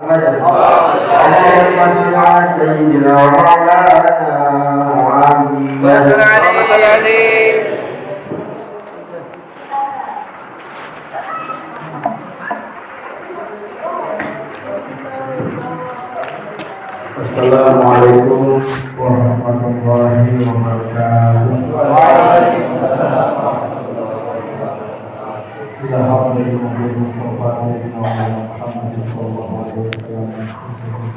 اللهم صل على سيدنا ومولانا محمد. اللهم صل عليه. Assalamualaikum warahmatullahi wabarakatuh. Waalaikumsalam warahmatullahi wabarakatuh. Alhamdulillah Mustafa Sayyidina Muhammad sallallahu alaihi wasallam.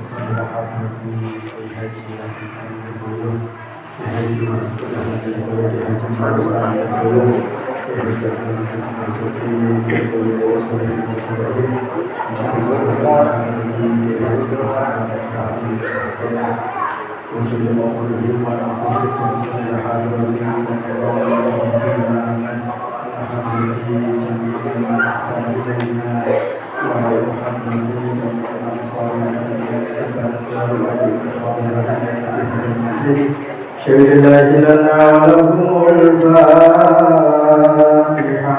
شهد لنا وله الفاتحة.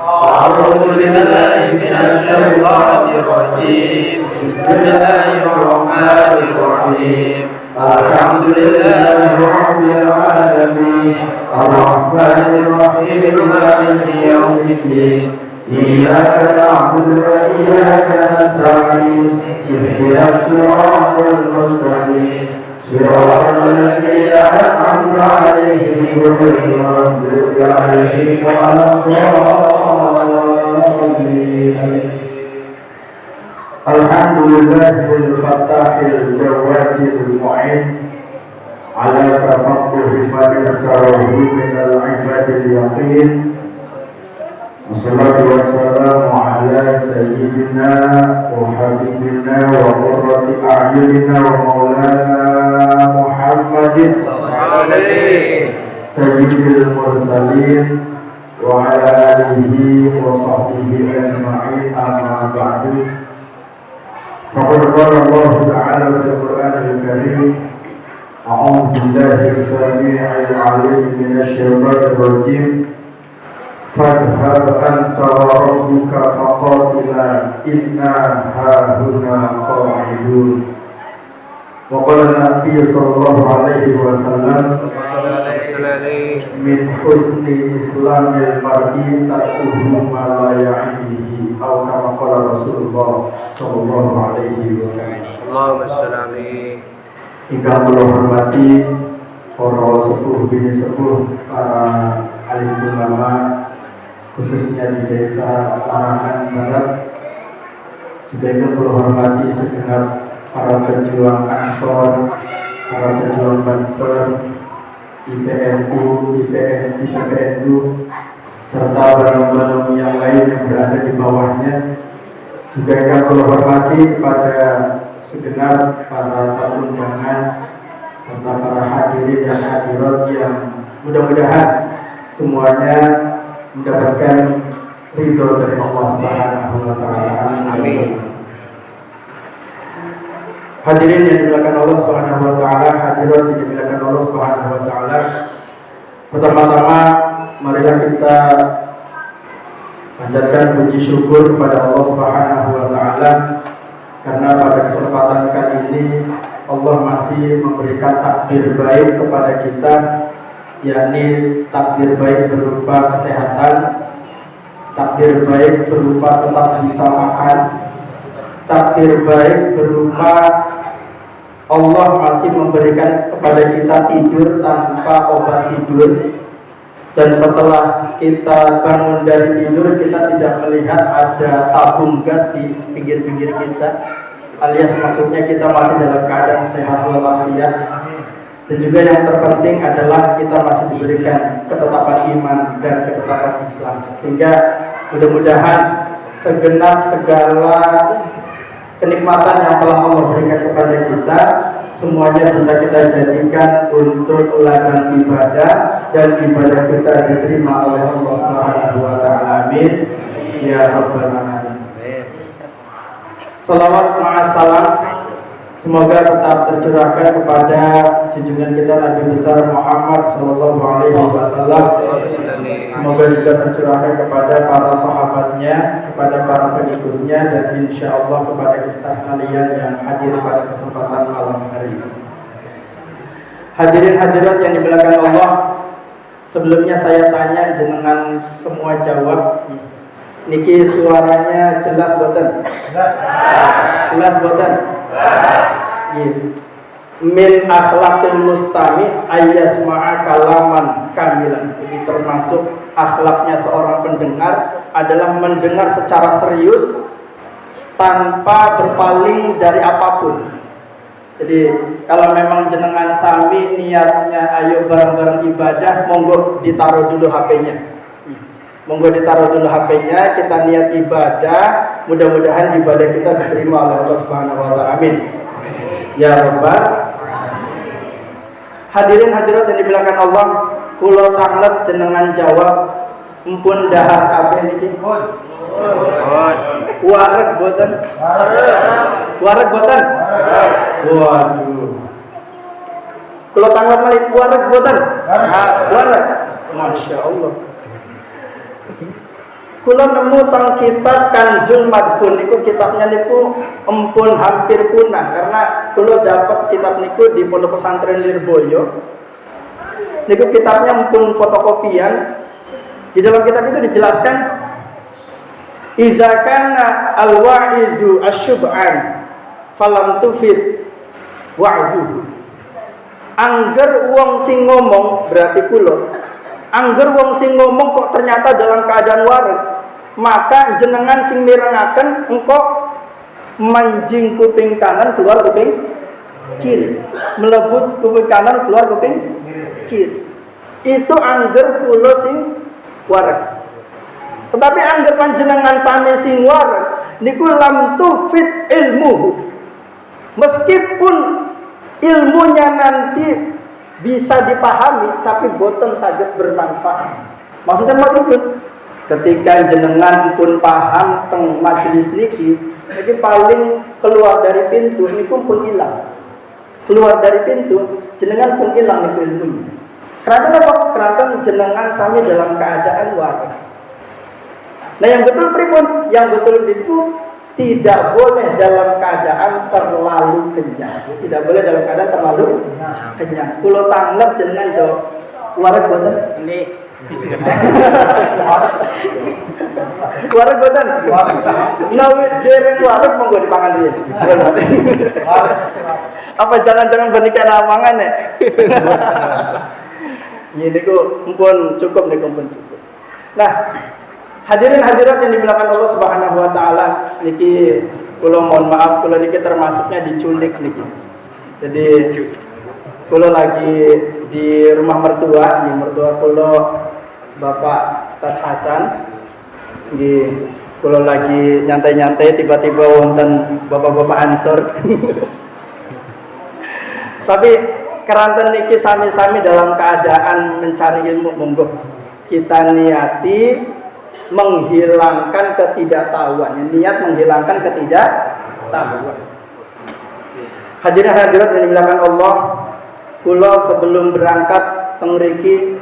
أعوذ بالله من الشيطان الرجيم. بسم الله الرحمن الرحيم. الحمد لله رب العالمين الرحمن الرحيم مالك يوم الدين. إياك نعبد وإياك نستعين. اهدنا الصراط المستقيم صراط الذين أنعمت عليهم غير المغضوب عليهم ولا الضالين. الحمد لله الفتاح الجواد المعين على تفقه من اختاره من العباد اليقين. والصلاة والسلام على سيدنا وحبيبنا وقرة أعيننا ومولانا محمد سيد المرسلين وعلى آله وصحبه أجمعين. أما بعد، فقد قال الله تعالى في القرآن الكريم: أعوذ بالله السميع العليم من الشيطان الرجيم. فاذهب أنت وربك فقاتلا إنا هاهنا قاعدون. وقال النبي صلى الله عليه وسلم: من حسن إسلام المرء تركه ما لا يعنيه، أو كما قال رسول الله صلى الله عليه وسلم. اللهم صل عليه. Hingga Allah hormati para sepuh bini sepuh, para alim ulama, khususnya di desa Parahan Barat. Juga ingin hormati segenap para pejuang Ansor, para pejuang Banser, IPNU, IPNU, serta barang-barang yang lain yang berada di bawahnya. Juga ingin hormati kepada segenap para tamu undangan serta para hadirin dan hadirat yang mudah-mudahan semuanya mendapatkan ridho dari Allah Subhanahu wa taala. Amin. Hadirin yang dimuliakan Allah Subhanahu wa taala, hadirat yang dimuliakan Allah Subhanahu wa taala. Pertama-tama marilah kita panjatkan puji syukur kepada Allah Subhanahu wa taala karena pada kesempatan kali ini Allah masih memberikan takdir baik kepada kita, yakni takdir baik berupa kesehatan, takdir baik berupa tetap bisa makan, takdir baik berupa Allah masih memberikan kepada kita tidur tanpa obat tidur. Dan setelah kita bangun dari tidur, kita tidak melihat ada tabung gas di pinggir-pinggir kita, alias maksudnya kita masih dalam keadaan sehat walafiat. Dan juga yang terpenting adalah kita masih diberikan ketetapan iman dan ketetapan Islam. Sehingga mudah-mudahan segenap segala kenikmatan yang telah Allah berikan kepada kita semuanya bisa kita jadikan untuk ladang ibadah, dan ibadah kita diterima oleh Allah Subhanahu wa taala. Amin ya rabbal alamin. Salawat ma'assalam, Semoga tetap tercurahkan kepada junjungan kita Nabi besar Muhammad Sallallahu Alaihi Wasallam. Semoga juga tercurahkan kepada para sahabatnya, kepada para pengikutnya, dan insya Allah kepada kita sekalian yang hadir pada kesempatan malam hari ini. Hadirin hadirat yang dimuliakan Allah, sebelumnya saya tanya jenengan semua jawab. Niki suaranya jelas boten? Jelas boten? Min akhlaqil mustami ayyasma'a kalaman kamilan. Jadi termasuk akhlaknya seorang pendengar adalah mendengar secara serius tanpa berpaling dari apapun. Jadi kalau memang jenengan sami niatnya ayo bareng-bareng ibadah, monggo ditaruh dulu HP-nya. Monggo ditaruh dulu HP-nya, kita niat ibadah, mudah-mudahan ibadah kita diterima oleh Allah Subhanahu wa taala. Amin. Ya Rabbal. Hadirin hadirat yang dimuliakan Allah, kula tanglet jenengan jawab empun dahar kabeh niki. Wareg boten? Wareg boten? Waduh. Kula tanglet malih wareg boten? Wareg. Masya Allah. Kula nemu tang kitab Kanzul Madfun niku kitabnya niku empun hampir punah karena kula dapat kitab niku di Pondok Pesantren Lirboyo. Niku kitabnya empun fotokopian. Di dalam kitab itu dijelaskan idza kana al-wa'idu asyub'an falam tufid wa'zu. Angger wong sing ngomong berarti kula. Angger wong sing ngomong kok ternyata dalam keadaan wareg, maka jenengan sing mirengaken engko manjing kuping kanan keluar kuping kiri, melebut kuping kanan keluar kuping kiri. Itu angger kula sing wareg. Tetapi angger panjenengan sami sing wareg niku lam tufid ilmu. Meskipun ilmunya nanti bisa dipahami tapi boten saged bermanfaat. Maksudnya maksud ketika jenengan pun paham teng majelis niki paling keluar dari pintu niku pun hilang. Keluar dari pintu jenengan pun hilang niku ilmunya. Karena apa? Karena jenengan sami dalam keadaan wareg. Nah yang betul pripun? Yang betul itu tidak boleh dalam keadaan terlalu kenyang. Tidak boleh dalam keadaan terlalu kenyang. Kulo tanglet jenengan jawab wareg boten? Ini. Wareg boten? Nawi dereng wareg monggo dipangan riyen. Apa jangan-jangan bernikah namangan ya? Ini ku mumpun cukup niku mumpun cukup. Nah, hadirin hadirat yang dimuliakan Allah Subhanahu wa taala, niki kula mohon maaf kula niki termasuknya diculik niki. Jadi kula lagi di rumah mertua, mertua kula Bapak Ustaz Hasan. Nggih, kula lagi nyantai-nyantai tiba-tiba wonten bapak-bapak Ansor. Tapi keranten niki sami-sami dalam keadaan mencari ilmu, monggo kita niati menghilangkan ketidaktahuan. Niat menghilangkan ketidaktahuan. Hadirin hadirat yang dimuliakan Allah, kula sebelum berangkat teng mriki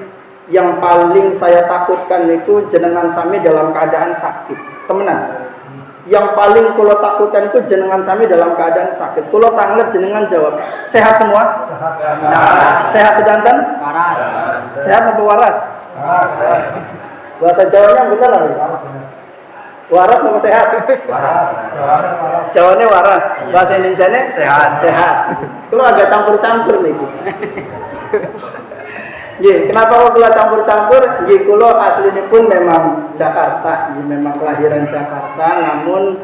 yang paling saya takutkan itu jenengan sami dalam keadaan sakit. Temenan. Yang paling kula takutkan itu jenengan sami dalam keadaan sakit. Kula tanglet jenengan jawab, sehat semua? Sehat sedanten? Waras. Sehat apa waras? Waras. Bahasa Jawanya benar lho. Waras sama sehat? Waras. Jawanya waras. Bahasa Indonesianya sehat. Sehat. Kalau agak campur-campur nih. Nggih, kenapa kok kula campur-campur? Nggih, kula asline pun memang Jakarta, nggih memang kelahiran Jakarta, namun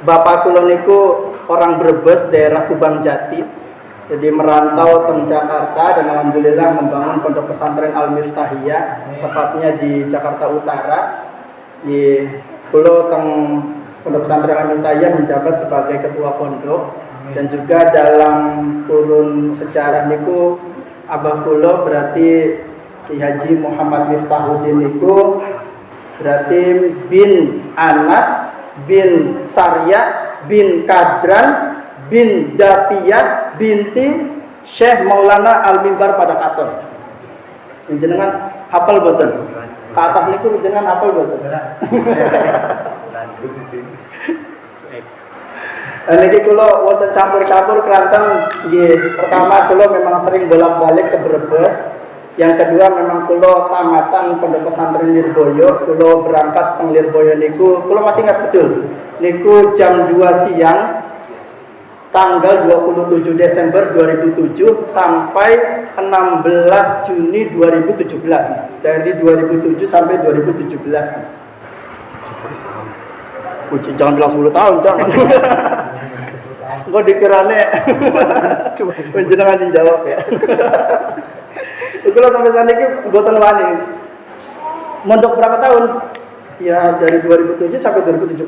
bapak kula niku orang Brebes, daerah Kubang Jati. Jadi merantau ke Jakarta dan alhamdulillah membangun pondok pesantren Al-Miftahiyah, tepatnya di Jakarta Utara. Di kula teng pondok pesantren Al-Miftahiyah menjabat sebagai ketua pondok, dan juga dalam kurun sejarah niku abah kula berarti Ki Haji Muhammad Miftahuddin niku berarti bin Anas bin Sarya bin Kadran bin Dapiyah binti Syekh Maulana Al-Mimbar pada Katon. Jenengan hafal boten? Ke atas niku jenengan hafal boten? Niki kula wonten campur-campur keranten nggih. Pertama kula memang sering bolak-balik ke Brebes. Yang kedua memang kula tamatan Pondok Pesantren Lirboyo. Kula berangkat teng Lirboyo niku kula masih ingat betul. Niku jam 2 siang tanggal 27 Desember 2007 sampai 16 Juni 2017. Dari 2007 sampai 2017. Jangan bilang 10 tahun, jangan. Kok dikirane penjenengan jawab ya. Kalau sampai sana ini mboten wani. Mondok berapa tahun? Ya dari 2007 sampai 2017.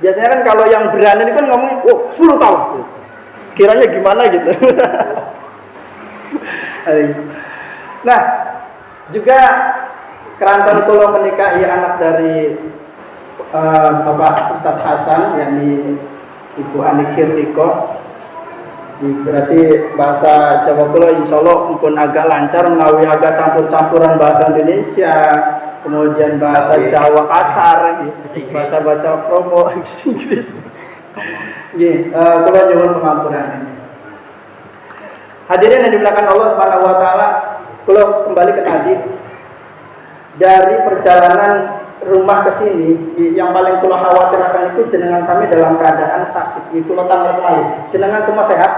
Biasanya kan kalau yang berani ini kan ngomongnya, oh 10 tahun. Kiranya gimana gitu. Nah, juga keranten kula menikahi anak dari Bapak Ustadz Hasan, yakni Ibu Anik Hirniko. Berarti bahasa Jawa kula insyaallah pun agak lancar, menawi agak campur-campuran bahasa Indonesia, kemudian bahasa Jawa kasar, bahasa baca promo Inggris. Nggih, kula nyuwun pengampunan. Hadirin yang dimuliakan Allah Subhanahu wa taala, kula kembali ke tadi. Dari perjalanan rumah ke sini, yang paling kula khawatirkan itu jenengan sami dalam keadaan sakit. Iki kula tanglet malih. Jenengan semua sehat?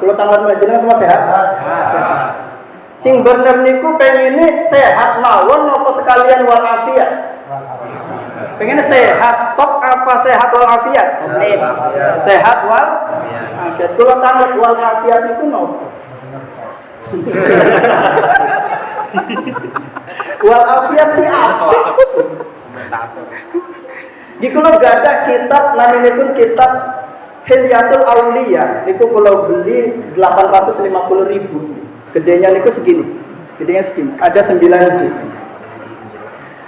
Kula tanglet malih jenengan semua sehat? Sehat. Sing bener niku pengine sehat mawon apa sekalian walafiat? Pengen sehat tok apa sehat walafiat? Sehat walafiat. Kula tanglet walafiat niku napa? Walafiat si apa? Di kula gada kitab namanya pun kitab Hilyatul Auliya. Niku kula beli 850.000. Gedenya niku segini. Gedenya segini. Ada 9 juz.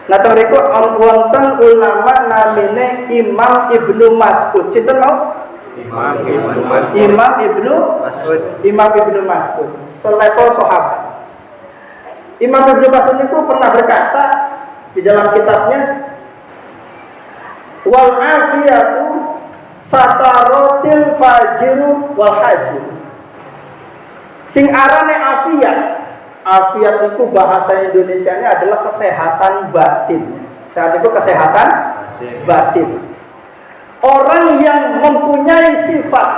Nah, tengriku wonten ulama namanya Imam Ibnu Mas'ud. Sinten mau? Imam Ibnu Mas'ud. Selevel sahabat. Imam Ibnu Mas'ud itu pernah berkata di dalam kitabnya, wal afiyatu satarotil fajiru wal hajir. Sing arane afiyat. Afiyat itu bahasa Indonesianya adalah kesehatan batin. Saat itu kesehatan batin. Orang yang mempunyai sifat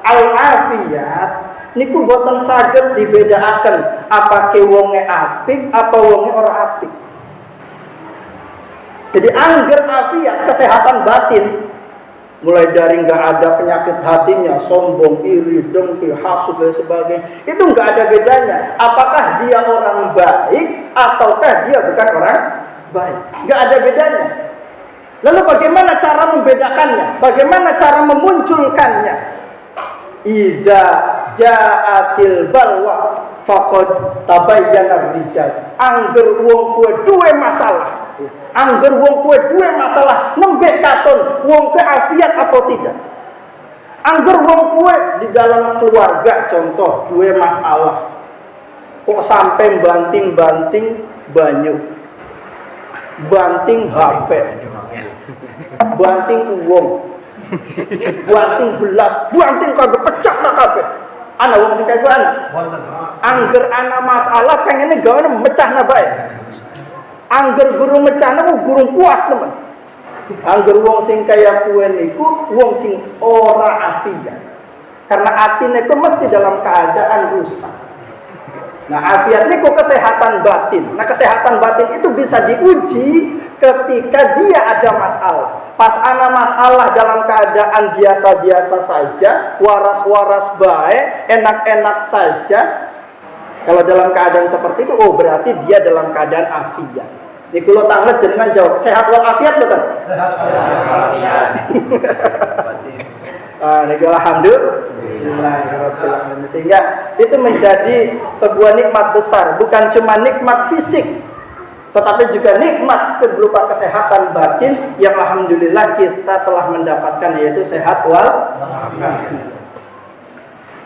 al-afiyat niku boten saged dibedakaken apake wonge apik apa wonge ora apik. Jadi angger afiat kesehatan batin, mulai dari nggak ada penyakit hatinya, sombong, iri, dengki, hasud dan sebagainya, itu nggak ada bedanya. Apakah dia orang baik ataukah dia bukan orang baik? Nggak ada bedanya. Lalu bagaimana cara membedakannya? Bagaimana cara memunculkannya? Idza ja'atil balwa faqad tabayyana rijal. Angger wong kuwe duwe masalah. Angger wong kuwe duwe masalah nembe katon wong kuwe afiat apa tidak. Angger wong kuwe di dalam keluarga contoh duwe masalah. Kok sampai banting-banting banyu. Banting HP. Banting uang. Banting gelas, banting kagak pecah lah kabeh. Ana wong sing kaya ana. Angger ana masalah pengene gawe mecahna bae. Angger guru mecahna ku gurung puas temen. Angger wong sing kaya kuwe niku wong sing ora afiat. Karena atine ku mesti dalam keadaan rusak. Nah, afiat niku kesehatan batin. Nah, kesehatan batin itu bisa diuji ketika dia ada masalah. Pas ana masalah dalam keadaan biasa-biasa saja, waras-waras baik, enak-enak saja. Kalau dalam keadaan seperti itu, oh berarti dia dalam keadaan afiat. Ini kalau tanglet jenengan jawab, sehat wal afiat betul? Sehat wal afiat. Ini alhamdulillah. Sehingga itu menjadi sebuah nikmat besar, bukan cuma nikmat fisik. tetapi juga nikmat berupa kesehatan batin yang alhamdulillah kita telah mendapatkan, yaitu sehat wal afiat.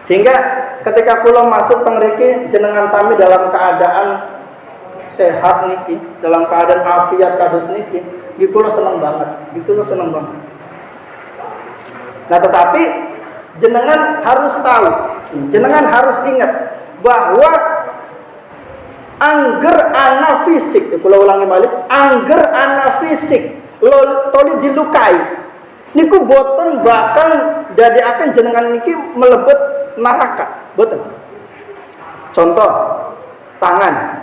Sehingga ketika kula masuk teng mriki jenengan sami dalam keadaan sehat niki, dalam keadaan afiat kados niki, nggih kula seneng banget. Nah, tetapi jenengan harus tahu, jenengan harus ingat bahwa angger ana fisik, kula ulangi balik, angger ana fisik toli dilukai niku boten bakal dadekaken jenengan niki melebet neraka, boten. Contoh, tangan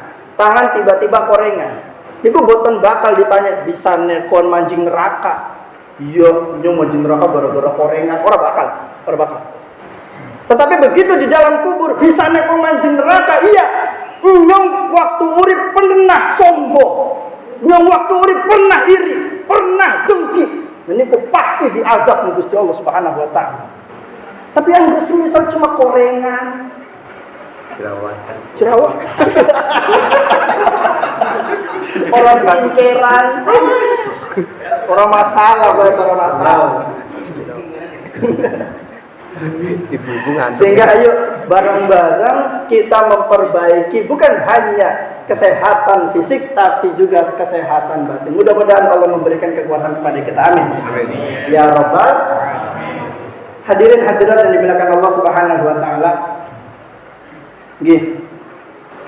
tiba-tiba korengan niku boten bakal ditanya bisa nekon manjing neraka. Iya, nyong manjing neraka gara-gara korengan, ora bakal. Tetapi begitu di dalam kubur bisa nekon manjing neraka, iya. Nyong waktu urip pernah sombong, nyong waktu urip pernah iri, pernah dengki. Niku pasti diazab ning Gusti Allah Subhanahu wa taala. Tapi yang semisal cuma korengan, jerawatan. Orang singkiran, orang masalah, orang masalah. Sehingga ayo bareng-bareng kita memperbaiki bukan hanya kesehatan fisik tapi juga kesehatan batin. Mudah-mudahan Allah memberikan kekuatan kepada kita. Amin. Ya Rabbal. Hadirin hadirat yang dimuliakan Allah Subhanahu wa taala. Nggih.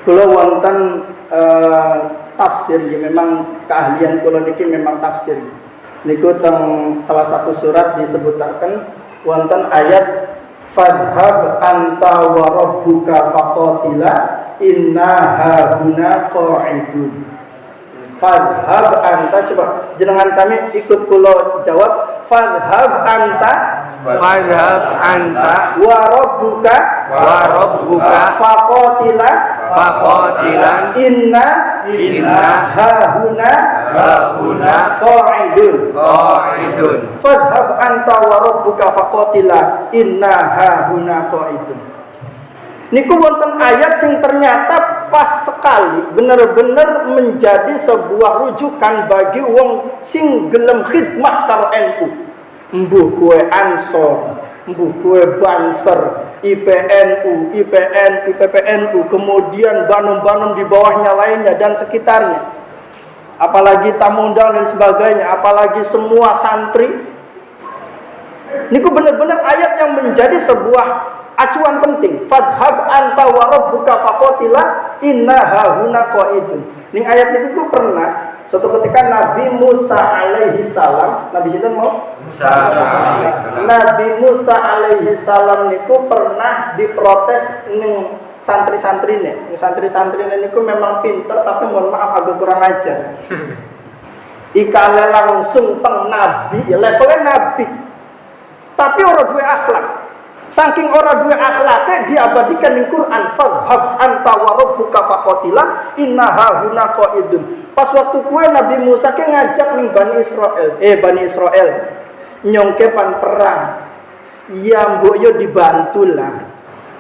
Kula wonten tafsir, ya memang keahlian kula niki memang tafsir. Niku teng salah satu surat disebutaken wonten ayat fadhhab anta wa rabbuka faqatila inna hauna qa'idun. Fadhhab anta, coba jenengan sami ikut kula jawab. Fadhhab anta wa rabbuka faqatila inna hauna qa'idun. Fadhhab anta wa rabbuka faqatila inna hauna qa'idun. Niku wonten ayat sing ternyata pas sekali, bener-bener menjadi sebuah rujukan bagi wong sing gelem khidmah karo NU. Mbuh kowe Ansor, mbuh kowe Banser, IPNU, IPN, IPPNU, kemudian Banum-Banum di bawahnya lainnya dan sekitarnya. Apalagi tamu undangan dan sebagainya, apalagi semua santri. Niku benar-benar ayat yang menjadi sebuah acuan penting. Fadhhab anta wa rabbuka faqatila inna hauna qa'idun. Ning ayat niku pernah suatu ketika Nabi Musa alaihi salam, Nabi sinten mau? Nabi Musa alaihi salam niku pernah diprotes ning santri-santrine. Santri-santrine niku memang pinter tapi mohon maaf agak kurang ajar. Ikale langsung teng Nabi, ya levelnya Nabi. Tapi ora duwe akhlak. Saking ora duwe akhlake diabadikan ning Quran, fadhhab anta wa rabbuka faqatila inna hauna qa'idun. Pas waktu kue Nabi Musa ke ngajak ning Bani Israel nyongke pan perang. Ya mbok yo dibantu lah.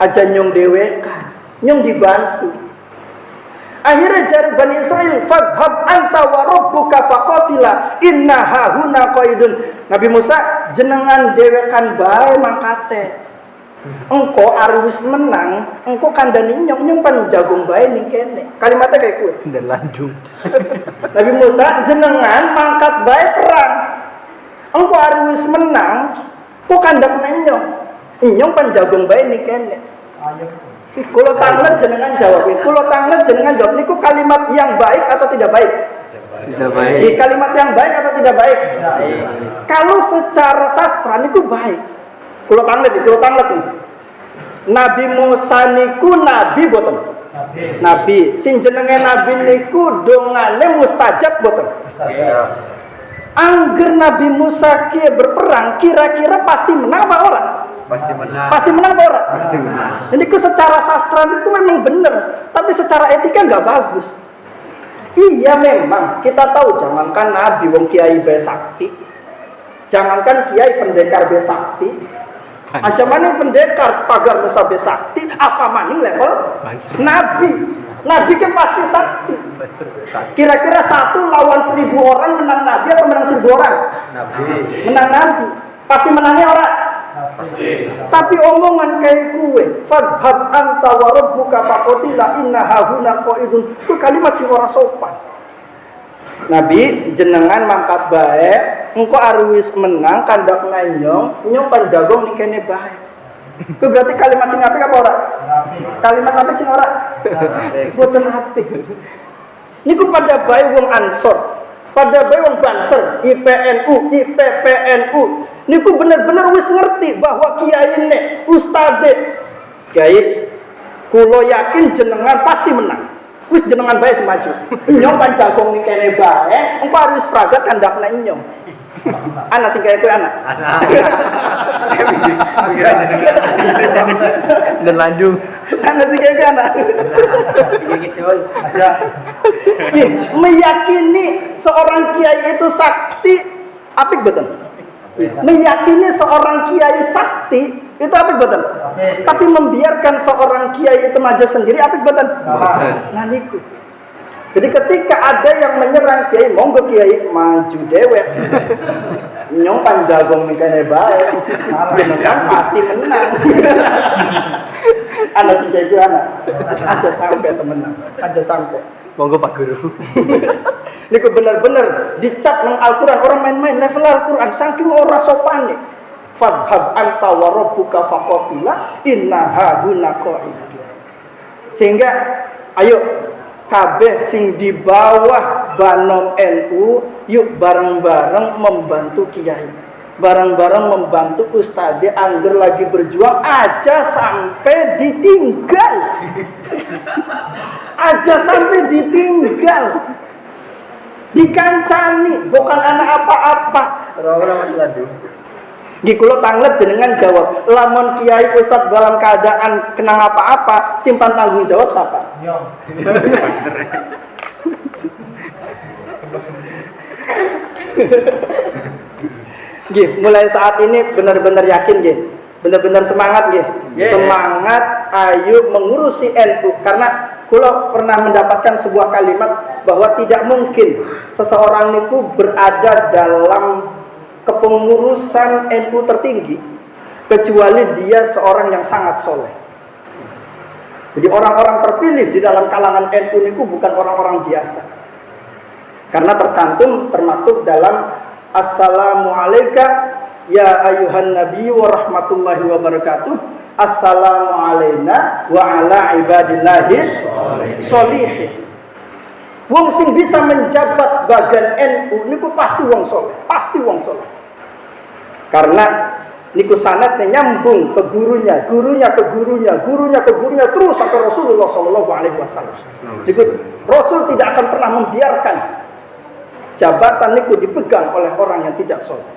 Aja nyong dewe kan. Nyong dibantu. Akhirnya jari Bani Israel, fadhhab anta wa rabbuka faqatila inna hauna qa'idun. Nabi Musa jenengan dewekan bae mangkate. Engko arwis menang, engko kandani nyong pan jagung bae ning kene. Kalimatnya kayak kue. Dan landung. Nabi Musa jenengan mangkat bae perang. Engko arwis menang, kok kandak nyong. Nyong pan jagung bae ning kene. Kulo tanglet jenengan jawab. Kulo tanglet jenengan jawab niku kalimat yang baik atau tidak baik? Tidak baik. Di kalimat yang baik atau tidak baik? Baik. Kalau secara sastra niku baik. Kulo tanglet nih. Nabi Musa niku nabi boten? Nabi. Sing jenenge nabi niku dongane mustajab boten? Angger Nabi Musa kia berperang kira-kira pasti menang apa orang? Pasti menang apa orang? Pasti menang. Ini ku secara sastra itu memang benar, tapi secara etika nggak bagus. Iya memang kita tahu jangankan nabi wong kiai besakti, jangankan kiai pendekar besakti, aja maning pendekar pagar Musa besakti, apa maning level nabi? Nabi kan pasti sakti. Kira-kira 1 lawan 1000 orang menang Nabi atau menang 1000 orang? Nabi. Menang Nabi. Pasti menangnya orang. Tapi omongan kayak kue, fadhab anta wa rabbuka faqatila inna hahuna qaidun. Itu kalimat sing ora sopan. Nabi jenengan mangkat bae, engko arwis menang kandak nyong pan jagong nikene bae. Itu berarti kalimat sing apik apa ora? Kalimat apik sing ora? Boten apik. Niku pada bae wong Ansor, pada bae wong Banser, IPNU, IPPNU. Niku bener-bener wis ngerti bahwa kiai ne, ustade, kiai, kulo yakin jenengan pasti menang. Wis jenengan bae semaju. Nyong kan jagong nikene bae, engko harus pragat kandakna nyong. Anak sing kaya kowe anak. Anak. Dan lanjut. Anak sing kaya kowe anak. Meyakini seorang kiai itu sakti, apik betul. Meyakini seorang kiai sakti itu apik betul. Tapi membiarkan seorang kiai itu maju sendiri apik betul. Nah niku. Jadi ketika ada yang menyerang kiai, monggo kiai maju dewek. Nyong panjagong nikane bae. Jenengan pasti menang. Anak sing kiai anak. Aja sampai temenan. Aja sampai. Monggo Pak Guru. Niku bener-bener dicap nang Al-Qur'an, orang main-main level Al-Qur'an saking ora sopane. Fadhab anta wa rabbuka faqatila inna hahuna qaidun. Sehingga ayo kabeh sing di bawah Banom NU yuk bareng-bareng membantu kiai. Bareng-bareng membantu ustadz angger lagi berjuang aja sampai ditinggal. Aja sampai ditinggal. Dikancani bukan anak apa-apa. Nggih kula tanglet jenengan jawab. Lamun kiai ustadz dalam keadaan kenang apa-apa, simpan tanggung jawab siapa? Nggih, mulai saat ini benar-benar yakin nggih. Benar-benar semangat nggih. Semangat ayo mengurusi NU karena kula pernah mendapatkan sebuah kalimat bahwa tidak mungkin seseorang itu berada dalam kepengurusan NU tertinggi kecuali dia seorang yang sangat soleh. Jadi orang-orang terpilih di dalam kalangan NU itu bukan orang-orang biasa. Karena termaktub dalam Assalamualaikum ya ayuhan nabi wa rahmatullahi wa barakatuh. Assalamu alayna wa ala ibadillahis sholihin. Wong sing bisa menjabat bagian NU niku pasti wong soleh, pasti wong soleh. Karena niku sanadnya nyambung ke gurunya, gurunya ke gurunya, gurunya ke gurunya terus sampai Rasulullah Shallallahu Alaihi Wasallam. Niku Rasul tidak akan pernah membiarkan jabatan niku dipegang oleh orang yang tidak soleh.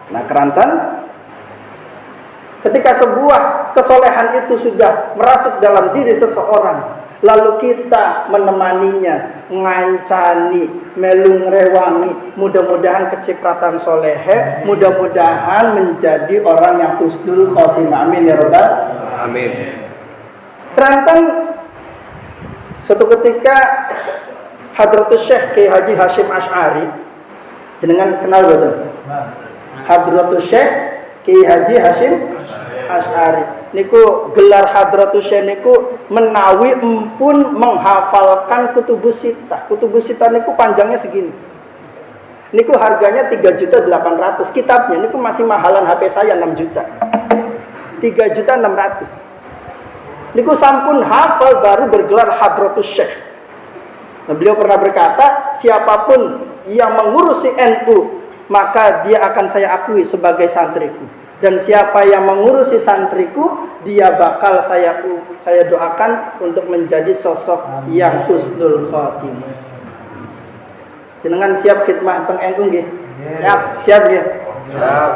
Nah kerantan, ketika sebuah kesolehan itu sudah merasuk dalam diri seseorang, lalu kita menemaninya, ngancani, melu ngrewangi, mudah-mudahan kecipratan solehe, mudah-mudahan menjadi orang yang husnul khotimah. Amin ya rabbal Amin. Kerantan, suatu ketika Hadratus Syekh Kiai Haji Hashim Asy'ari, jenengan kenal betul? Hadratus Syekh Kiai Haji Hashim Asy'ari. Niku gelar Hadratus Syekh niku menawi empun menghafalkan Kutubus Sittah. Kutubus Sittah niku panjangnya segini. Niku harganya 3.800.000. Kitabnya niku masih mahalan HP saya 6 juta. 3.600.000. Niku sampun hafal baru bergelar Hadratus Syekh. Nah, beliau pernah berkata, siapapun yang mengurusi NU, maka dia akan saya akui sebagai santriku. Dan siapa yang mengurusi santriku, dia bakal saya doakan untuk menjadi sosok yang husnul khotimah. Jenengan siap khidmah teng NU nggih? Siap nggih? Siap.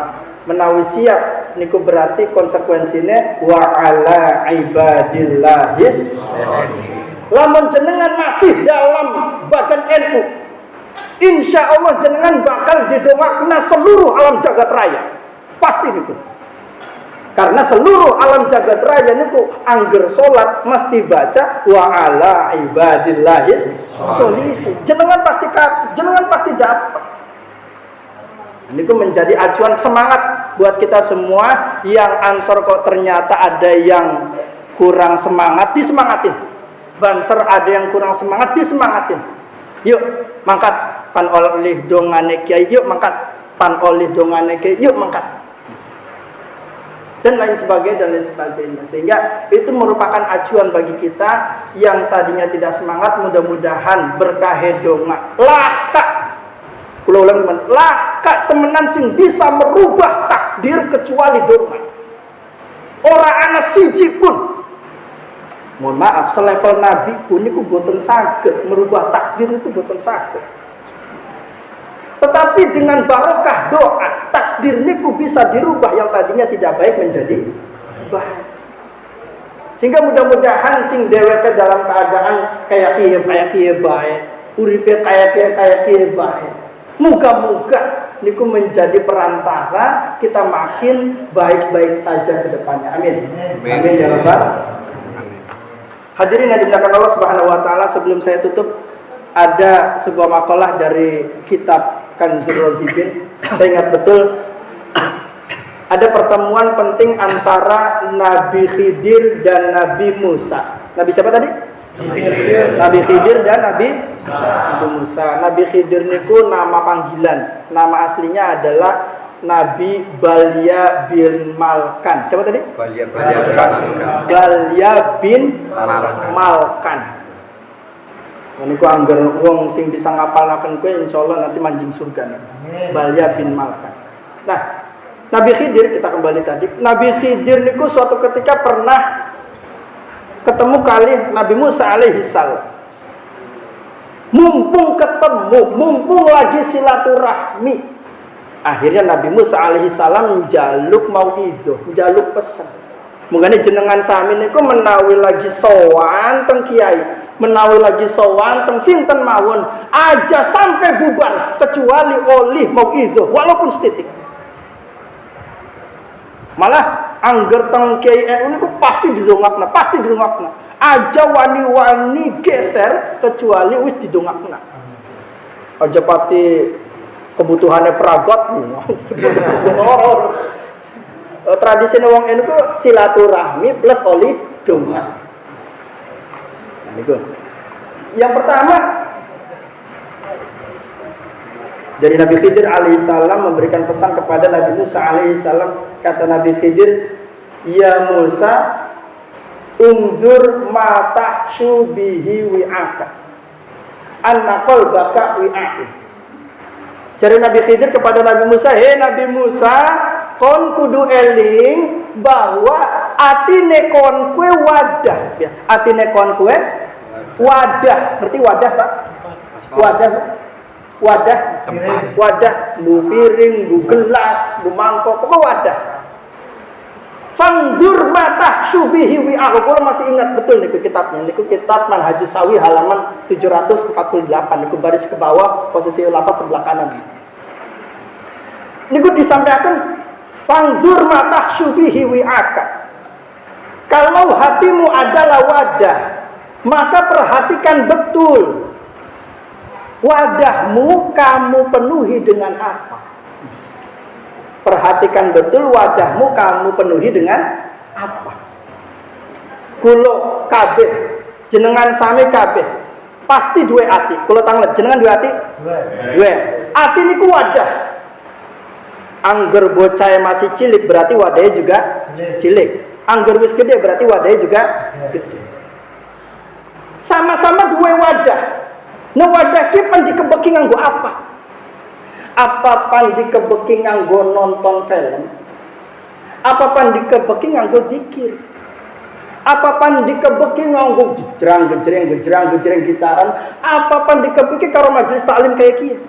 Menawi siap niku berarti konsekuensinya wa ala ibadillahis sholihin. Lamun jenengan masih dalam bagian NU, insya Allah jenengan bakal didoakan seluruh alam jagat raya. Pasti itu. Karena seluruh alam jagat raya niku angger salat mesti baca wa ala ibadillahis sholihin. Jenengan pasti dapat. Ini menjadi acuan semangat buat kita semua yang ansor kok ternyata ada yang kurang semangat, disemangatin. Banser ada yang kurang semangat, disemangatin. Yuk mangkat pan oleh dongane kiai, yuk mangkat pan oleh dongane kiai, yuk mangkat. Dan lain sebagainya. Sehingga itu merupakan acuan bagi kita yang tadinya tidak semangat, mudah-mudahan berkah donga laka kula ulang laka temenan sing bisa merubah takdir kecuali donga. Ora ana siji pun, mohon maaf, selevel nabi pun niku boten saged merubah takdir, itu boten saged. Tetapi dengan barokah doa, takdir niku bisa dirubah yang tadinya tidak baik menjadi baik. Sehingga mudah-mudahan sing dheweke dalam keadaan kayak kiye baik, uripe kayak kiye baik. Muga-muga niku menjadi perantara kita makin baik-baik saja ke depannya. Amin. Amin ya rabbal. Hadirin yang dimuliakan Allah Subhanahu wa taala, sebelum saya tutup ada sebuah makalah dari kitab Kanzul Ghibin. Saya ingat betul ada pertemuan penting antara Nabi Khidir dan Nabi Musa. Nabi siapa tadi? Nabi Khidir dan Nabi Musa. Nabi Khidir niku nama panggilan. Nama aslinya adalah Nabi Balya bin Malkan. Siapa tadi? Balya bin Malkan. Niku angger wong sing bisa ngapalnaken kowe insyaallah nanti manjing surga nih. Balya bin Malkan. Nah, Nabi Khidir, kita kembali tadi. Nabi Khidir niku suatu ketika pernah ketemu kali Nabi Musa alaihi salam. Mumpung ketemu, mumpung lagi silaturahmi. Akhirnya Nabi Musa alaihi salam njaluk mauidhah, njaluk pesan. Mungkin jenengan sami niku menawi lagi sowan teng kiai, menawi lagi sowan teng sinten mawon, aja sampai bubar kecuali oleh mauidhah walaupun setitik. Malah angger teng kiai niku pasti didongakna, aja wani-wani geser kecuali wis didongakna. Aja pati kebutuhannya peragat. Tradisi wong NU ku silaturahmi plus oli dongak. Nah, niku. Yang pertama dari Nabi Khidir alaihissalam memberikan pesan kepada Nabi Musa alaihissalam. Kata Nabi Khidir, ya Musa, unzur mata syubihi wi'aka anna qalbaka wi'aku. Jadi Nabi Khidir kepada Nabi Musa, hei Nabi Musa, kon kudu eling bahwa atine kon kue wadah, ya. Atine kon kue wadah, berarti wadah Pak? Wadah, bu piring, bu gelas, bu mangkok, pokoknya wadah. Fanzur mata syubihi wi'aku. Kalau masih ingat betul niku kitabnya, niku kitab Manhajus Sawi halaman 748, niku baris ke bawah, posisi lafaz sebelah kanan. Niku disampaikan fanzur mata syubihi wi'aka. Kalau hatimu adalah wadah, maka perhatikan betul wadahmu kamu penuhi dengan apa. Perhatikan betul wadahmu kamu penuhi dengan apa. Kulo kabeh jenengan sami kabeh pasti duwe ati. Kulo tanglet jenengan duwe ati? Duwe. Ati niku wadah. Angger bocah masih cilik berarti wadahnya juga cilik. Angger wis gede berarti wadahnya juga gede. Sama-sama duwe wadah. Nah wadah ki pan dikebeki nganggo apa? Apa pan dikebeki nganggo nonton film? Apa pan dikebeki nganggo zikir? Apa pan dikebeki nganggo gejrang gitaran? Apa pan dikebeki karo majelis taklim kayak kiye?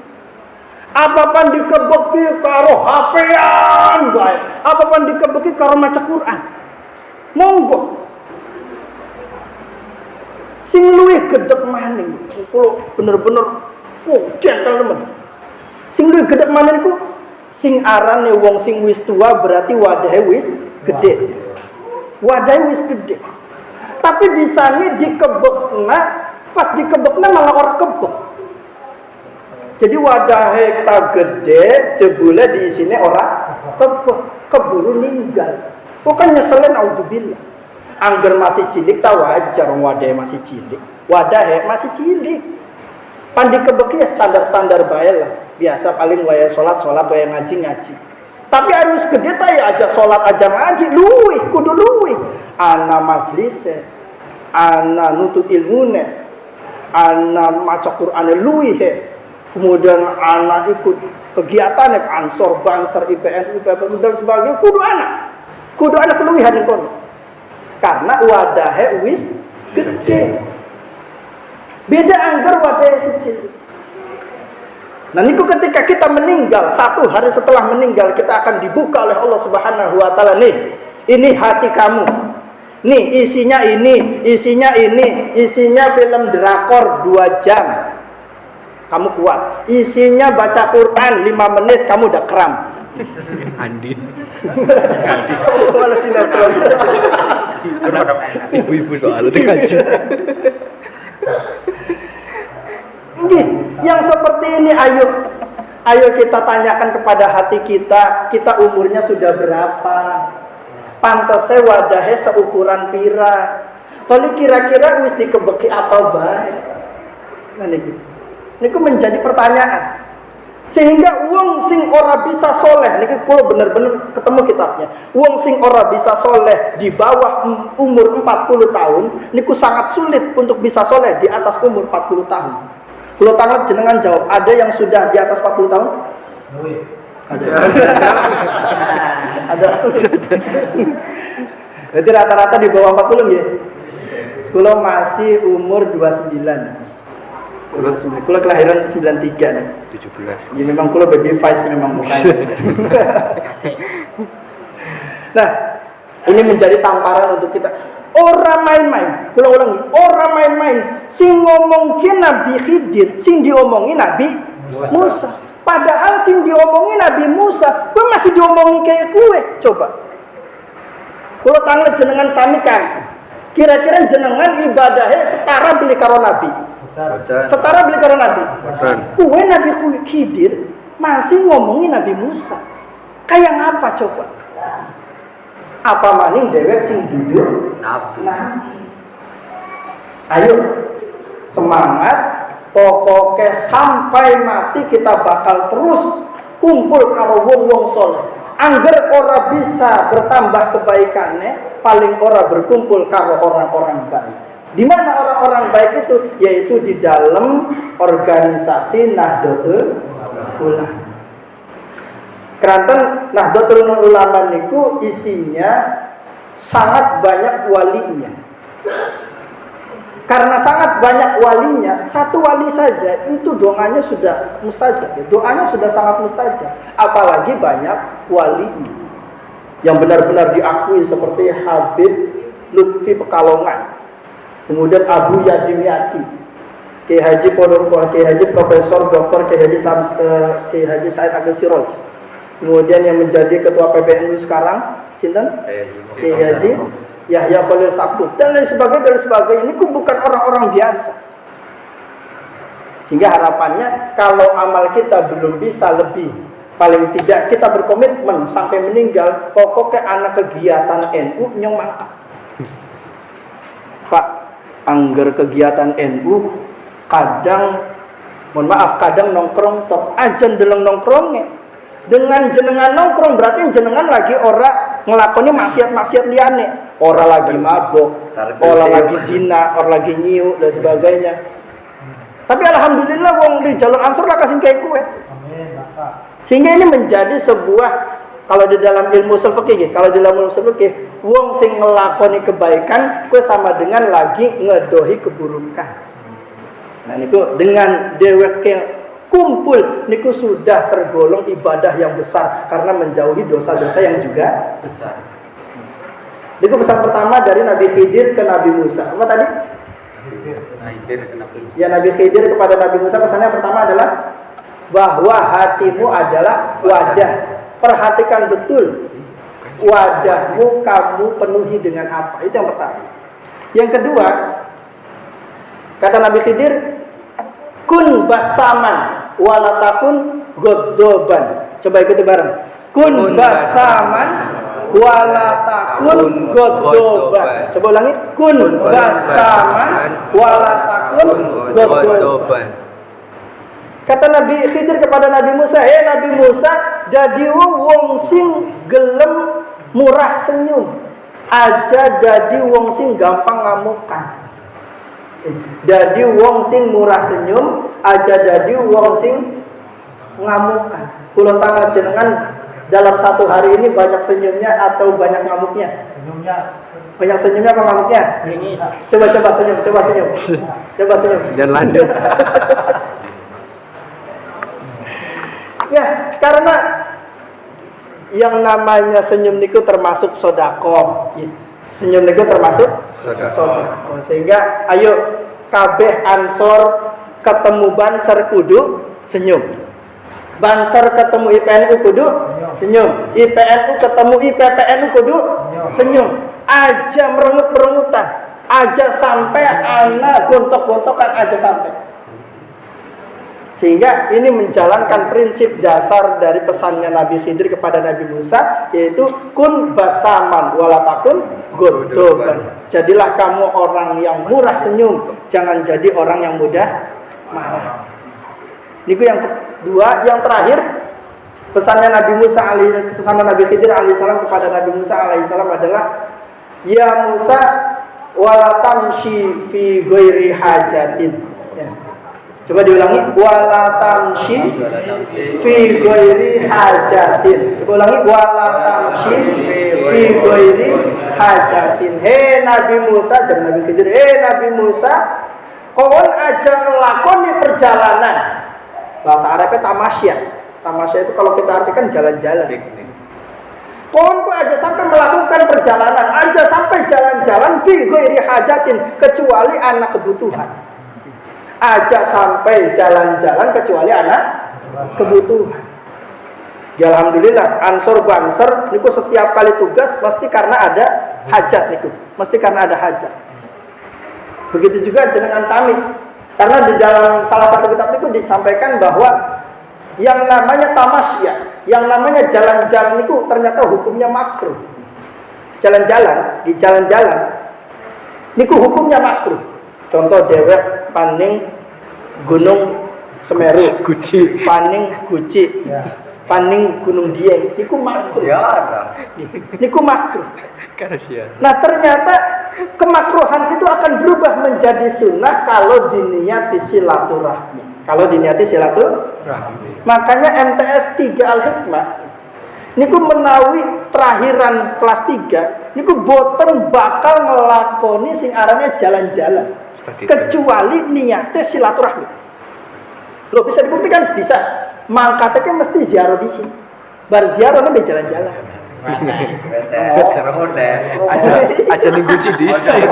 Apa pan dikebeki karo HP-an bae? Apa pan dikebeki karo maca Quran? Monggo. Sing luwih gedek maning, kulo bener-bener gentle temen. Sing luwih gedek maning iku sing arane wong sing wis tua berarti wadahe wis gede. Wadahnya wis gede. Tapi di sana dikebekna, pas dikebekna malah orang kebek. Jadi wadahnya tak gede, jebule diisinya orang kebek, keburu ninggal. Bukan nyeselin auzubillah. Angger masih cilik tak wajar wadahnya masih cilik. Wadahnya masih cilik. Pandi kebeki ya standar-standar bae lah. Biasa paling waya sholat, waya ngaji. Tapi harus gede ta ya aja sholat aja ngaji, kudu luwih. Ana majlis, ana nutut ilmune, ana maca Qur'an luwih. Kemudian ana ikut kegiatan ansor, banser, IPN, dan sebagainya. Kudu anak keluwihan itu. Karena wadahnya wis gede. Beda anggar wadahnya kecil. Nah niku ketika kita meninggal, 1 hari setelah meninggal kita akan dibuka oleh Allah Subhanahu wa taala. Nih, ini hati kamu. Nih isinya ini, isinya film drakor 2 jam. Kamu kuat. Isinya baca Quran 5 menit kamu udah kram. Andin. Wala sinetron. Ibu-ibu soal itu ngaji. Yang seperti ini ayo kita tanyakan kepada hati kita umurnya sudah berapa? Pantasnya wadahnya seukuran pira? Kalau kira-kira wis dikebeki apa bae? Nah niku menjadi pertanyaan. Sehingga wong sing ora bisa soleh, niki kula bener-bener ketemu kitabnya. Wong sing ora bisa soleh di bawah umur 40 tahun, niku sangat sulit untuk bisa soleh di atas umur 40 tahun. Kalau tangan jenengan jawab, ada yang sudah di atas 40 tahun? Ada. Ada. Berarti rata-rata di bawah 40 ya? Kalau masih umur 29. Kalau kelahiran 93 nih. 17. Ya memang kalau baby face memang mukanya. Nah, ini menjadi tamparan untuk kita. Orang main-main, kalau ulangi, orang main-main. Sing ngomongin Nabi Khidir, sing diomongin Nabi Musa. Padahal sing diomongin Nabi Musa, kue masih diomongin kayak kue. Coba. Kalau tangan jenengan samikan, kira-kira jenengan ibadahnya setara beli karo Nabi. Setara beli karo Nabi. Kue Nabi Khidir masih ngomongin Nabi Musa. Kayak ngapa coba? Apa maning dewek sing duduk Nabi. Ayo semangat, pokoknya sampai mati kita bakal terus kumpul karo wong-wong soleh. Angger ora bisa bertambah kebaikannya, paling ora berkumpul karo orang-orang baik. Di mana orang-orang baik itu? Yaitu di dalam organisasi Nahdlatul Ulama. Keranten Nahdlatul Ulama niku isinya sangat banyak walinya. Karena sangat banyak walinya, 1 wali saja itu doanya sudah mustajab. Doanya sudah sangat mustajab. Apalagi banyak walinya yang benar-benar diakui seperti Habib Lutfi Pekalongan, kemudian Abu Yadimyati, Kiai Haji Pondok, Kiai Haji Profesor Dr. Kiai Haji Said Agil Siroj. Kemudian yang menjadi ketua PBNU sekarang, sinten? Kiai Haji Yahya Khalil Saquf dan lain sebagainya. Ini bukan orang-orang biasa. Sehingga harapannya kalau amal kita belum bisa lebih, paling tidak kita berkomitmen sampai meninggal, pokoknya anak kegiatan NU nyong mangkat. Pak, angger kegiatan NU kadang, mohon maaf, kadang nongkrong tok aja deleng nongkrongnya. Dengan jenengan nongkrong berarti jenengan lagi ora ngelakoni maksiat-maksiat liane, ora lagi mabok, ora lagi zina, ora lagi nyiu dan sebagainya. Tapi alhamdulillah wong di jalur Ansor lah kasih kayak kue. Sehingga ini menjadi sebuah, kalau di dalam ilmu ushul fikih, kalau di dalam ilmu ushul fikih, wong sing ngelakoni kebaikan kue sama dengan lagi ngedohi keburukan. Nah niku dengan dewek kumpul niku sudah tergolong ibadah yang besar karena menjauhi dosa-dosa yang juga besar. Niku pesan pertama dari Nabi Khidir ke Nabi Musa. Apa tadi? Ya, Nabi Khidir kepada Nabi Musa, pesannya pertama adalah bahwa hatimu adalah wadah. Perhatikan betul. wadahmu kamu penuhi dengan apa? Itu yang pertama. Yang kedua, kata Nabi Khidir, kun basaman walatakun godoban. Coba ikuti bareng. Kun basaman walatakun godoban. Coba ulangi. Kun basaman walatakun godoban. Kata Nabi Khidir kepada Nabi Musa, Nabi Musa, dadi wong sing gelem murah senyum, aja dadi wong sing gampang ngamukan. Dadi wong sing murah senyum, aja dadi wong sing ngamukan. Kula tangan jenengan dalam satu hari ini banyak senyumnya atau banyak ngamuknya? Banyak senyumnya apa ngamuknya? Coba senyum, coba senyum. Dan lanjut. Ya, karena yang namanya senyum niku termasuk sodako. Senyum niku termasuk sodako. Sehingga ayo kabeh ansor ketemu Banser kudu senyum. Banser ketemu IPNU kudu senyum. IPNU ketemu IPPNU kudu senyum. Aja merengut-merengutan, aja sampai anak gontok-gontokan aja sampai. Sehingga ini menjalankan prinsip dasar dari pesannya Nabi Khidir kepada Nabi Musa, yaitu kun basaman walatakun godoban. Jadilah kamu orang yang murah senyum, jangan jadi orang yang mudah marah. Ini yang kedua. Yang terakhir, pesannya Nabi Khidir alaihissalam kepada Nabi Musa alaihissalam adalah, ya Musa walatamshi fi ghairi hajatin. Coba diulangi, wala tamshi fi ghairi hajatin. Coba ulangi, wala tamshi fi ghairi hajatin. Nabi Musa, dan Nabi Khidir, Nabi Musa, kon aja ngelakoni perjalanan. Bahasa Arabnya tamasya. Tamasya itu kalau kita artikan jalan-jalan. Kon kok aja sampai melakukan perjalanan, aja sampai jalan-jalan fi ghairi hajatin, kecuali anak kebutuhan. Aja sampai jalan-jalan kecuali anak kebutuhan. Ya alhamdulillah, ansor banser niku setiap kali tugas pasti karena ada hajat niku, mesti karena ada hajat. Begitu juga jenengan sami. Karena di dalam salah satu kitab niku disampaikan bahwa yang namanya tamasya, yang namanya jalan-jalan niku ternyata hukumnya makruh. Jalan-jalan, di jalan-jalan niku hukumnya makruh. Contoh dewek paning Gunung Semeru, paning Guci, paning Gunung Dieng, niku makruh. Niku makruh. Nah ternyata kemakruhan itu akan berubah menjadi sunnah kalau diniati silaturahmi. Kalau diniati silaturahmi. Makanya MTS 3 Al-Hikmah niku menawi terakhiran kelas 3 niku boten bakal ngelakoni sing arane jalan-jalan. Kecuali niatnya silaturahmi. Lo bisa dibuktikan? Bisa. Mangkatnya mesti ziarah di sini. Bar ziarah nih jalan-jalan. Aja nih Guci di sini.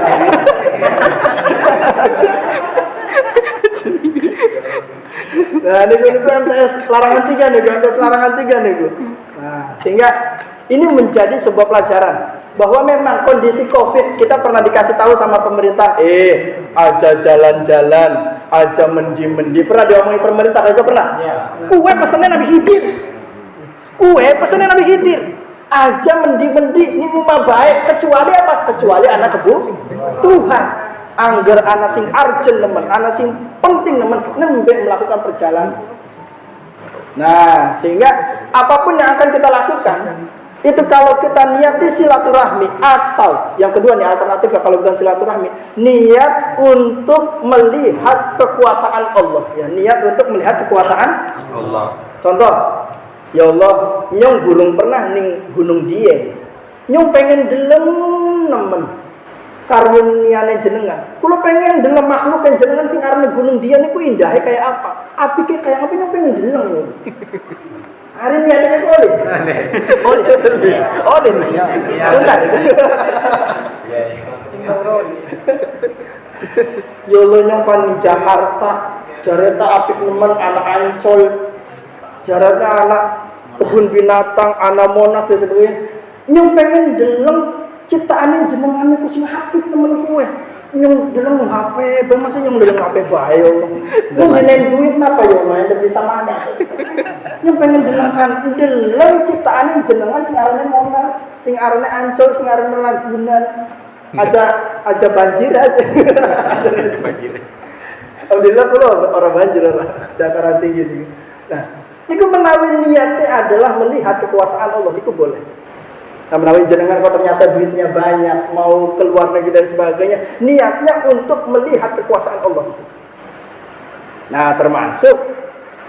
Nah, niku MTS larangan 3 nih, MTS larangan 3 nih. Nah, sehingga ini menjadi sebuah pelajaran bahwa memang kondisi Covid kita pernah dikasih tahu sama pemerintah, aja jalan-jalan, aja mendi-mendi. Pernah diomongin pemerintah kagak pernah? Iya. Kue pesennya Nabi Khidir. Aja mendi-mendi niku mah baik, kecuali apa? Kecuali anak kebutuhan. Angger anak sing arjen nemen, anak sing penting nemen nembe melakukan perjalanan. Nah, sehingga apapun yang akan kita lakukan itu kalau kita niati silaturahmi, atau yang kedua nih alternatif ya, kalau bukan silaturahmi, niat untuk melihat kekuasaan Allah, ya, niat untuk melihat kekuasaan Allah. Contoh, ya Allah, nyong burung pernah ning Gunung Dieng, nyong pengen delem nemen karuniane jenengan. Kulo pengen delem makhluk yang jenengan sing arane Gunung Dieng niku indahnya kayak apa? Apike kayak apa nyong pengen delem. Hari ini ada yang oleh. Sudah. Ya Allah nyampan di Jakarta, jareta apik nemen anak Ancol, jareta anak kebun binatang, anak Monas dan sebagainya. Nyong pengen deleng ciptaane jenengan iku sing apik nemen kowe. Nyong deleng HP, bang masa nyong deleng HP bae yo. Nyong deleng duit napa yo main bisa mana. Nyong pengen deleng ciptaane jenengan sing arane Monas, sing arane Ancol, sing arane Ragunan. Aja banjir aja. Banjir. Alhamdulillah kalau orang banjir lah, dataran tinggi. Nah, niku menawi niatnya adalah melihat kekuasaan Allah, itu boleh. Nah, menawi jenengan kok ternyata duitnya banyak, mau keluar negeri dan sebagainya, niatnya untuk melihat kekuasaan Allah. Nah, termasuk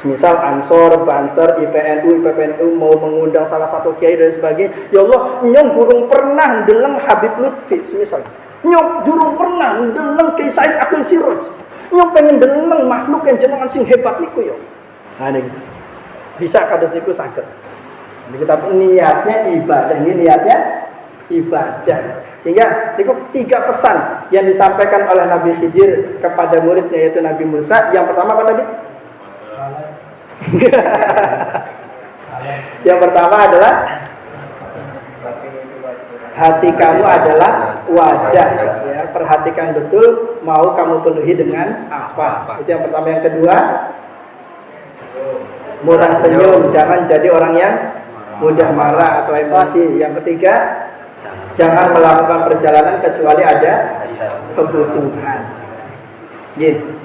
misal Ansor, Banser, IPNU, IPPNU mau mengundang salah satu kiai dan sebagainya. Ya Allah, nyong burung pernah ndeleng Habib Lutfi, misal. Nyong durung pernah ndeleng Kiai Said Akil Siraj. Nyong pengen ndeleng makhluk yang jenengan sing hebat niku yo. Nah, niku. Bisa kados niku saged. Kita niatnya ibadah, ini niatnya ibadah. Sehingga niku 3 pesan yang disampaikan oleh Nabi Khidir kepada muridnya yaitu Nabi Musa. Yang pertama apa tadi? Yang pertama adalah hati kamu adalah wadah, ya, perhatikan betul mau kamu penuhi dengan apa. Itu yang pertama. Yang kedua, murah senyum, jangan jadi orang yang mudah marah atau emosi. Yang ketiga, jangan melakukan perjalanan kecuali ada kebutuhan. Gitu.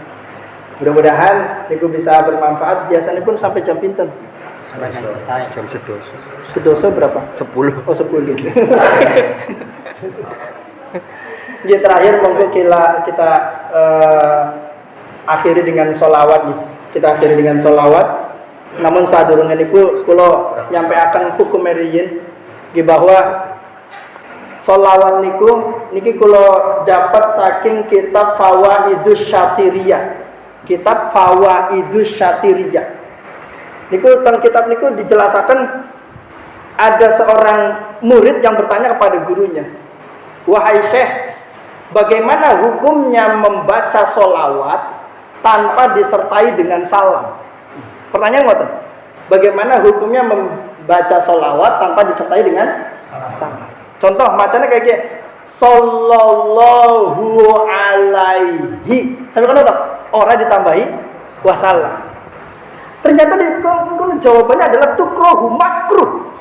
Mudah-mudahan niku bisa bermanfaat. Biasanya pun sampai jam pinten? Sampai selesai. Jam sedoso. Sedoso berapa? 10. Oh 10. Jadi terakhir monggo kita akhiri dengan sholawat nih. Kita akhiri dengan sholawat. Namun sadurunge niku kula nyampeaken hukum riyin nggih bahwa sholawat niku niki kula dapat saking kitab Fawaidus Syatiriyah. Kitab Fawaidus Syatiriyah. Niku teng kitab niku dijelasaken ada seorang murid yang bertanya kepada gurunya, "Wahai Syekh, bagaimana hukumnya membaca sholawat tanpa disertai dengan salam?" Pertanyaan ngoten. Bagaimana hukumnya membaca sholawat tanpa disertai dengan salam? Contoh macamnya kayak gini. Sallallahu alaihi. Sampai kan tahu? Orang ditambahi wasallam. Ternyata jawabannya adalah tukrohu makruh.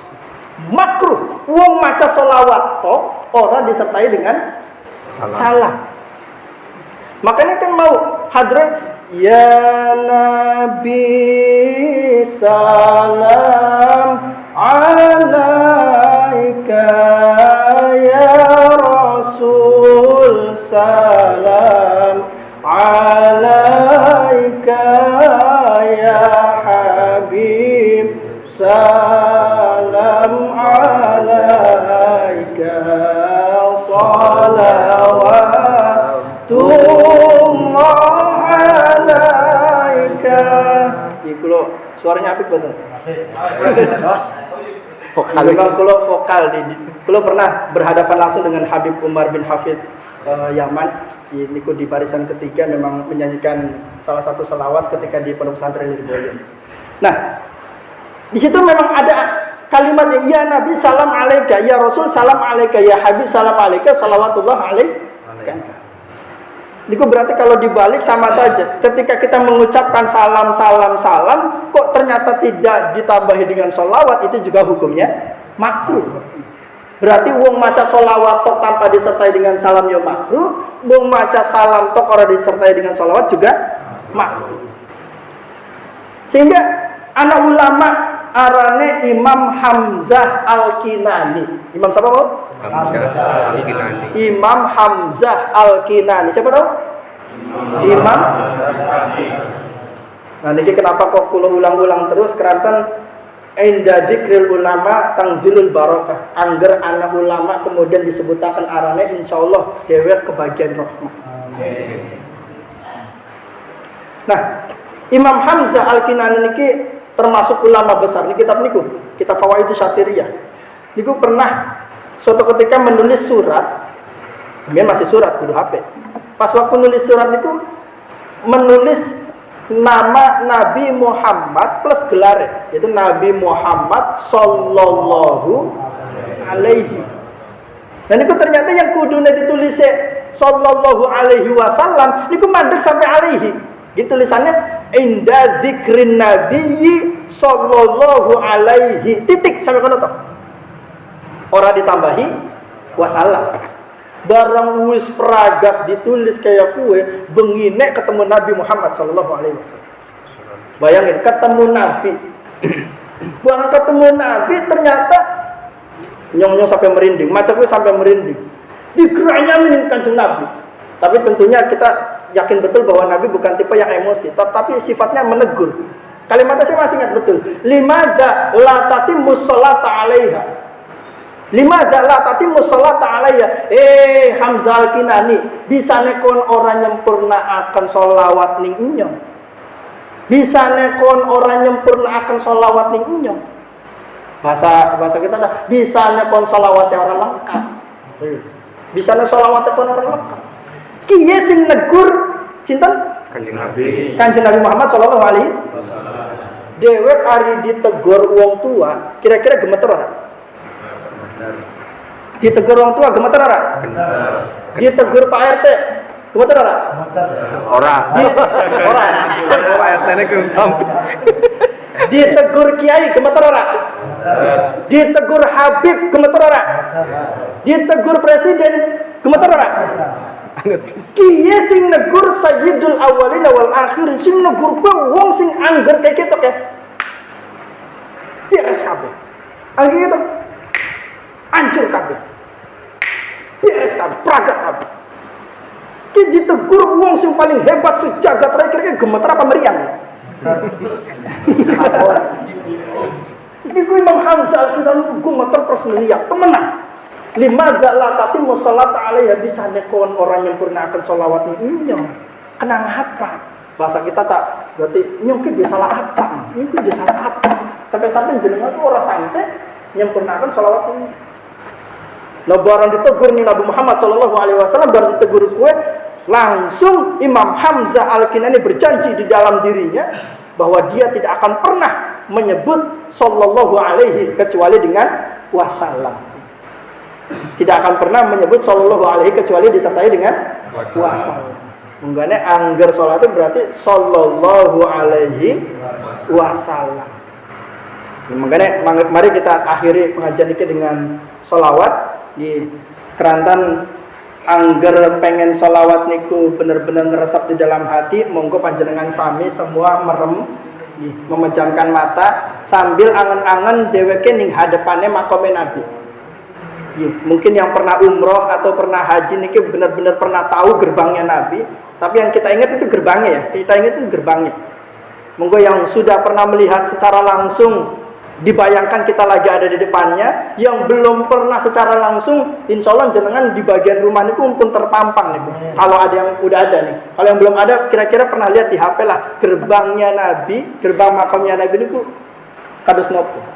Makruh. Wong maca sholawat toh orang disertai dengan salam. Makanya kan mau hadrat ya Nabi salam alaika ya Rasul salam alaika ya Habib salam alaika salawatullah alaika. Iku lho suaranya apik betul. Vokalis. Memang kulo vokal kulo pernah berhadapan langsung dengan Habib Umar bin Hafid Yaman. Niku di barisan ketiga memang menyanyikan salah satu selawat ketika di Pondok Pesantren Lirboyo. Nah, di situ memang ada kalimat yang ya Nabi salam alaika, ya Rasul salam alaika, ya Habib salam alaika, salawatullah alaika. Niku berarti kalau dibalik sama saja. Ketika kita mengucapkan salam, kok ternyata tidak ditambahi dengan sholawat, itu juga hukumnya makruh. Berarti wong maca sholawat tok tanpa disertai dengan salam ya makruh, wong maca salam tok ora disertai dengan sholawat juga makruh. Sehingga anak ulama arane Imam Hamzah Al-Kinani. Imam siapa, Pak? Hamzah Al-Kinani. Imam Hamzah Al-Kinani. Siapa tahu? Imam. Nah, niki kenapa kok kula ulang-ulang terus keranten inda dzikril ulama tangzilul barakah. Angger anak ulama kemudian disebutaken arane insyaallah dhewek kebagian rahmah. Nah, Imam Hamzah Al-Kinani niki termasuk ulama besar. Ini kitab niku, kitab Fawaidus Syatiriyah. Niku pernah suatu ketika menulis surat, kemudian masih surat kudu HP. Pas waktu nulis surat niku menulis nama Nabi Muhammad plus gelar, yaitu Nabi Muhammad sallallahu alaihi. Dan itu ternyata yang kudune ditulis sallallahu alaihi wasallam niku mandek sampai alaihi. Gitu tulisannya inda dzikrin nabiyyi sallallahu alaihi titik sampai kono tok. Ora ditambahi wasallam. Barang wis peragat ditulis kayak kue bengine ketemu Nabi Muhammad sallallahu alaihi wasallam. Bayangin ketemu Nabi. Barang ketemu Nabi ternyata nyong-nyong sampai merinding, macam gue sampai merinding. Digeranyamin kanjeng Nabi. Tapi tentunya kita yakin betul bahwa Nabi bukan tipe yang emosi, tapi sifatnya menegur. Kalimatnya saya masih ingat betul. Limadza la tatimmu sholata 'alaiha. Limadza la tatimmu sholata 'alaiha. Hamzah Al-Kinani, bisa nekon orang nyempurna akan sholawat ning inyong. Bisa nekon orang nyempurna akan sholawat ning inyong. Bahasa kita dah bisa nekon sholawatnya orang lengkap. Bisa nekon sholawatnya orang lengkap. Kiye sing negur sinten? Kanjeng Nabi. Kanjeng Nabi Muhammad sallallahu alaihi wasallam. Dewek ari ditegur wong tua, kira-kira gemeter ora? Ditegur wong tua gemeter ora? Ditegur Pak RT, gemeter ora? Ora. Ora. Pak RT-ne belum sampai. Ditegur kiai gemeter ora? Ditegur Habib gemeter ora? Ditegur presiden gemeter ora? Kiye sing negur sayyidul awalin wal akhirin, sing negur kowe wong sing angger kayak ketok ya. Beres kabeh. Angger gitu. Hancur kabeh. Beres kabeh, pragat kabeh. Ki ditegur wong sing paling hebat sejagat raya, kira-kira gemeter apa meriang? Iku Imam Hamzah Al-Kinani gemeter perseniak temenan. Limadza la tatimmu sholata 'alaiha, bisa nekon orang yang pernah akan sholawat ning nyong. Kenang apa? Bahasa kita tak berarti nyong ki bisa salah apa? Nyong ki bisa salah apa? Sampai-sampai jenengan tuh ora sampai nyempurnakan sholawat ini. Nah barang ditegur nih Nabi Muhammad sallallahu alaihi wasallam, baru ditegur gue, langsung Imam Hamzah Al-Kinani berjanji di dalam dirinya bahwa dia tidak akan pernah menyebut sallallahu alaihi kecuali dengan wasallam. Tidak akan pernah menyebut sallallahu alaihi kecuali disertai dengan wasallam. Menggane angger salat itu berarti sallallahu alaihi wasallam. Menggane mari kita akhiri pengajian ini dengan sholawat di kerantan angger pengen sholawat niku bener-bener ngeresap di dalam hati. Monggo panjenengan sami semua merem memejamkan mata sambil angen-angen dheweke ning hadepane makome Nabi. Mungkin yang pernah umroh atau pernah haji niki benar-benar pernah tahu gerbangnya Nabi, tapi yang kita ingat itu gerbangnya ya. Kita ingat itu gerbangnya. Monggo yang sudah pernah melihat secara langsung, dibayangkan kita lagi ada di depannya. Yang belum pernah secara langsung, insya Allah jenengan di bagian rumah niku pun terpampang nih. Kalau ada yang udah ada nih. Kalau yang belum ada, kira-kira pernah lihat di HP lah gerbangnya Nabi, gerbang makamnya Nabi niku kados nopo.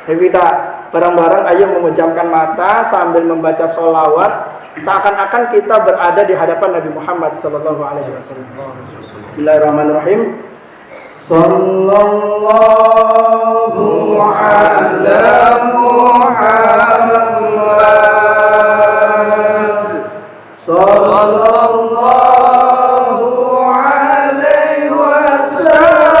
Jadi kita bareng-bareng ayo memejamkan mata sambil membaca sholawat seakan-akan kita berada di hadapan Nabi Muhammad sallallahu alaihi wasallam. Bismillahirrahmanirrahim. Sallallahu ala Muhammad. Sallallahu alaihi wasallam.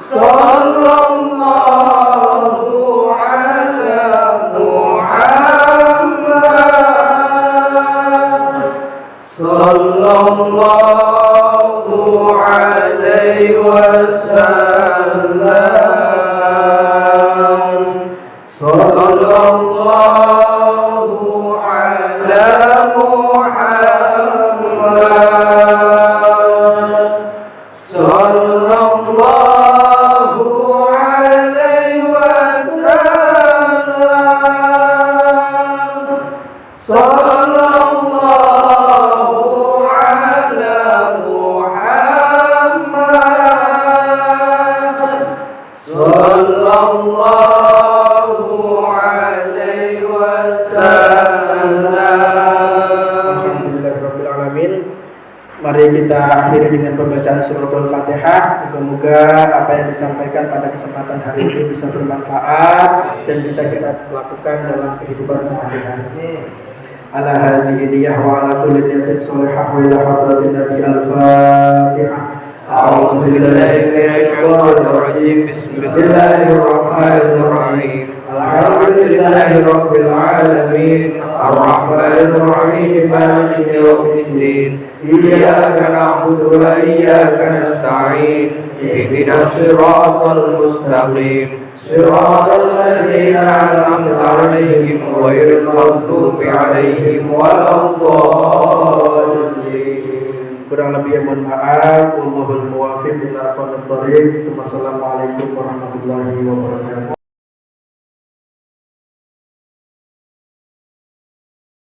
Sallallahu alaihi wasallam. Sallallahu ala Muhammad. Sallallahu alaihi wasallam. Sallallahu ala Muhammad. Mari kita akhiri dengan pembacaan suratul Fatihah. Moga-moga apa yang disampaikan pada kesempatan hari ini bisa bermanfaat dan bisa kita lakukan dalam kehidupan sehari-hari. Ala hadhihi niyyah wa ala kulli niyatin shalihah wa ila hadratin nabi al-Fatihah. A'udzu billahi minasyaitonir rajim. Bismillahirrahmanirrahim. Alhamdulillahi rabbil alamin. Arrahmanir rahim. Maliki yaumiddin. Iyyaka na'budu wa iyyaka nasta'in. Ihdinas siratal mustaqim. Siratal ladzina an'amta 'alaihim ghairil maghdubi 'alaihim waladdallin. Kurang lebih mohon maaf. Wallahul muwaffiq ila aqwamit thoriq. Wassalamualaikum warahmatullahi wabarakatuh.